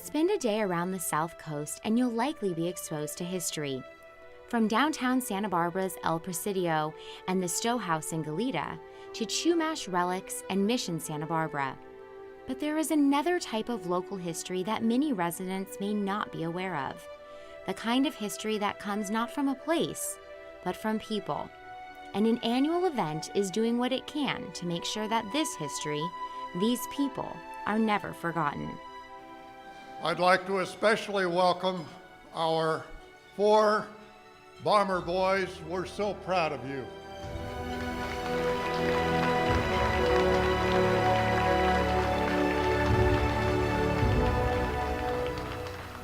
Spend a day around the South Coast and you'll likely be exposed to history. From downtown Santa Barbara's El Presidio and the Stowe House in Goleta to Chumash relics and Mission Santa Barbara. But there is another type of local history that many residents may not be aware of. The kind of history that comes not from a place, but from people. And an annual event is doing what it can to make sure that this history, these people, are never forgotten. I'd like to especially welcome our 4 Bomber boys. We're so proud of you.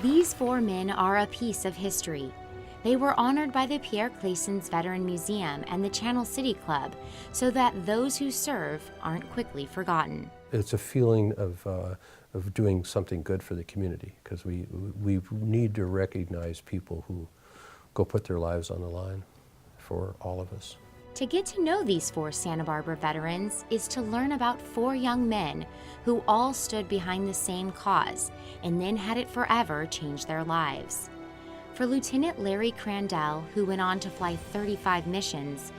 These 4 men are a piece of history. They were honored by the Pierre Claessens Veteran Museum and the Channel City Club so that those who serve aren't quickly forgotten. It's a feeling of doing something good for the community, because we need to recognize people who go put their lives on the line for all of us. To get to know these 4 Santa Barbara veterans is to learn about 4 young men who all stood behind the same cause and then had it forever change their lives. For Lieutenant Larry Crandell, who went on to fly 35 missions,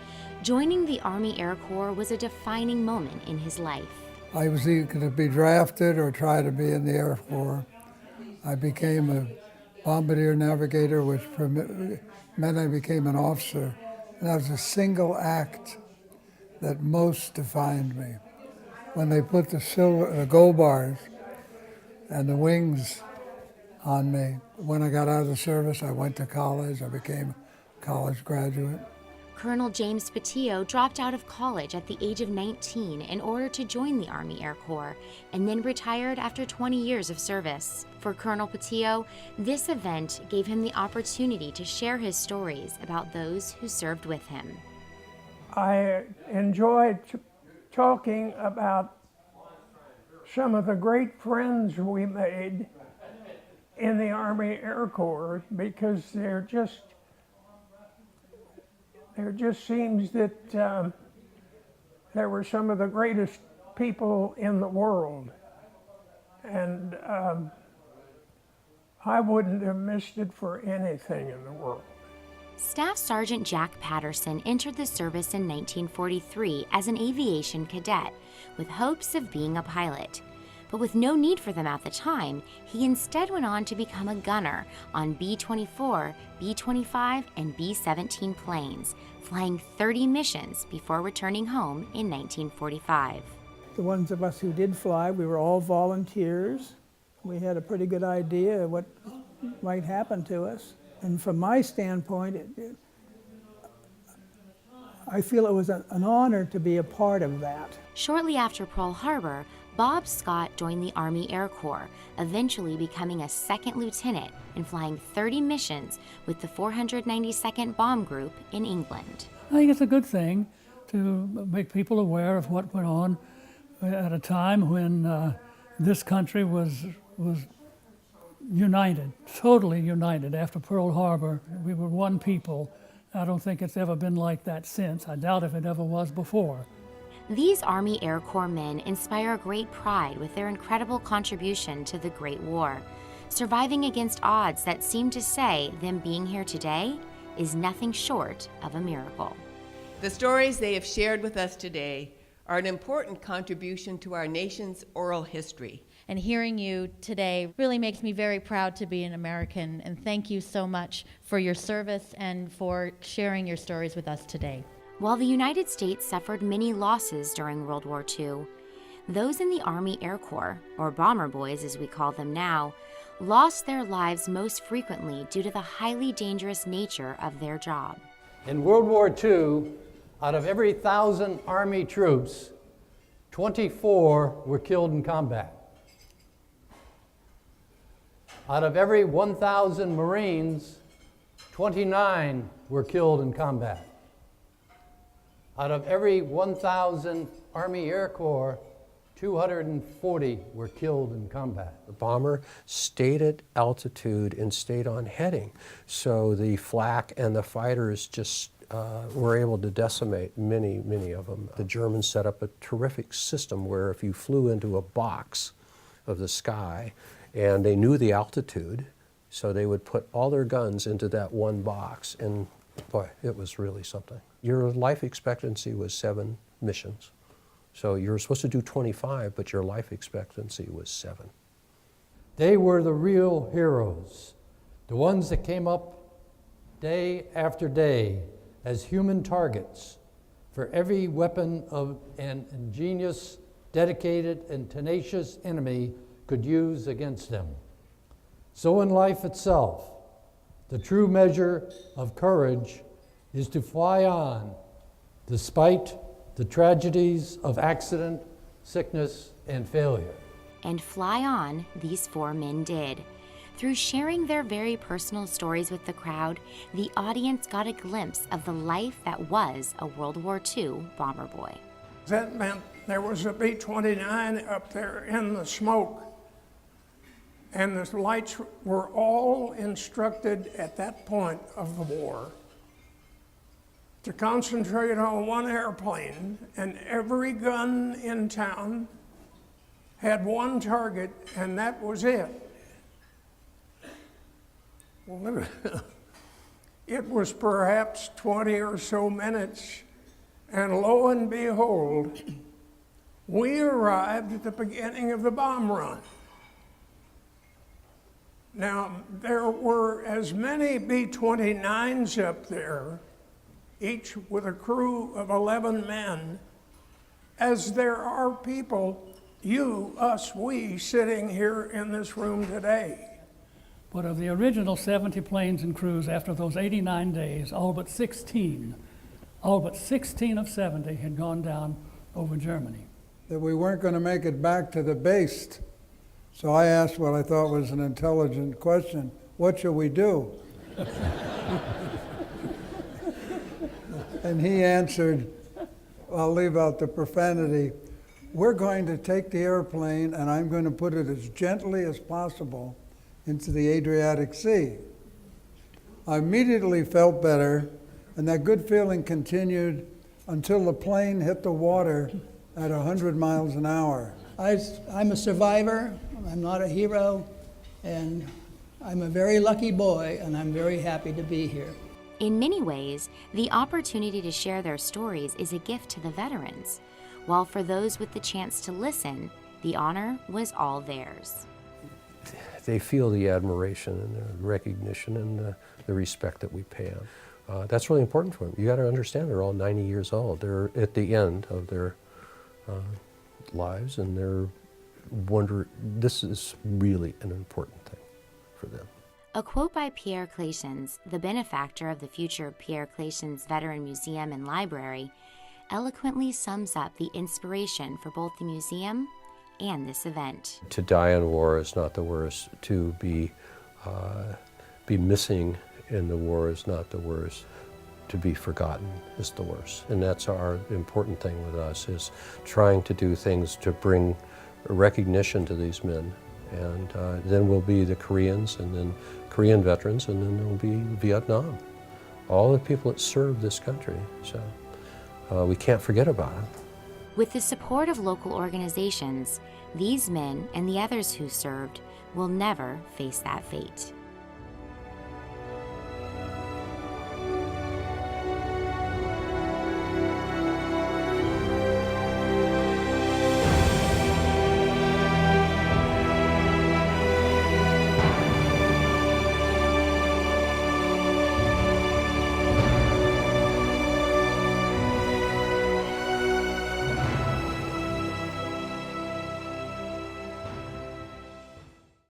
joining the Army Air Corps was a defining moment in his life. I was either going to be drafted or try to be in the Air Force. I became a bombardier navigator, which meant I became an officer. And that was a single act that most defined me. When they put the gold bars and the wings on me, when I got out of the service, I went to college. I became a college graduate. Colonel James Patillo dropped out of college at the age of 19 in order to join the Army Air Corps, and then retired after 20 years of service. For Colonel Patillo, this event gave him the opportunity to share his stories about those who served with him. I enjoyed talking about some of the great friends we made in the Army Air Corps, because there just seems that there were some of the greatest people in the world. And I wouldn't have missed it for anything in the world. Staff Sergeant Jack Patterson entered the service in 1943 as an aviation cadet with hopes of being a pilot. But with no need for them at the time, he instead went on to become a gunner on B-24, B-25, and B-17 planes, flying 30 missions before returning home in 1945. The ones of us who did fly, we were all volunteers. We had a pretty good idea of what might happen to us. And from my standpoint, I feel it was an honor to be a part of that. Shortly after Pearl Harbor, Bob Scott joined the Army Air Corps, eventually becoming a second lieutenant and flying 30 missions with the 492nd Bomb Group in England. I think it's a good thing to make people aware of what went on at a time when this country was united, totally united. After Pearl Harbor, we were one people. I don't think it's ever been like that since. I doubt if it ever was before. These Army Air Corps men inspire great pride with their incredible contribution to the Great War, surviving against odds that seem to say them being here today is nothing short of a miracle. The stories they have shared with us today are an important contribution to our nation's oral history. And hearing you today really makes me very proud to be an American, and thank you so much for your service and for sharing your stories with us today. While the United States suffered many losses during World War II, those in the Army Air Corps, or Bomber Boys as we call them now, lost their lives most frequently due to the highly dangerous nature of their job. In World War II, out of every 1,000 Army troops, 24 were killed in combat. Out of every 1,000 Marines, 29 were killed in combat. Out of every 1,000 Army Air Corps, 240 were killed in combat. The bomber stayed at altitude and stayed on heading, so the flak and the fighters just were able to decimate many of them. The Germans set up a terrific system where if you flew into a box of the sky And they knew the altitude, so they would put all their guns into that one box, and boy, it was really something. Your life expectancy was 7 missions. So you were supposed to do 25, but your life expectancy was 7. They were the real heroes, the ones that came up day after day as human targets for every weapon of an ingenious, dedicated, and tenacious enemy could use against them. So in life itself, the true measure of courage is to fly on despite the tragedies of accident, sickness, and failure. And fly on, these 4 men did. Through sharing their very personal stories with the crowd, the audience got a glimpse of the life that was a World War II bomber boy. That meant there was a B-29 up there in the smoke, and the lights were all instructed at that point of the war to concentrate on one airplane, and every gun in town had one target, and that was it. Well, it was perhaps 20 or so minutes, and lo and behold, we arrived at the beginning of the bomb run. Now, there were as many B-29s up there, each with a crew of 11 men, as there are people, you, us, we, sitting here in this room today. But of the original 70 planes and crews, after those 89 days, all but 16 of 70 had gone down over Germany. That we weren't going to make it back to the base. So I asked what I thought was an intelligent question: what shall we do? And he answered, I'll leave out the profanity, we're going to take the airplane and I'm going to put it as gently as possible into the Adriatic Sea. I immediately felt better, and that good feeling continued until the plane hit the water at 100 miles an hour. I'm a survivor, I'm not a hero, and I'm a very lucky boy, and I'm very happy to be here. In many ways, the opportunity to share their stories is a gift to the veterans, while for those with the chance to listen, the honor was all theirs. They feel the admiration and the recognition and the respect that we pay them. That's really important for them. You got to understand, they're all 90 years old. They're at the end of their lives, and they're this is really an important thing for them. A quote by Pierre Clayshans, the benefactor of the future Pierre Clayshans Veteran Museum and Library, eloquently sums up the inspiration for both the museum and this event. To die in war is not the worst. To be missing in the war is not the worst. To be forgotten is the worst. And that's our important thing with us, is trying to do things to bring recognition to these men. And then we'll be the Koreans, and then Korean veterans, and then there'll be Vietnam. All the people that served this country. So we can't forget about them. With the support of local organizations, these men and the others who served will never face that fate.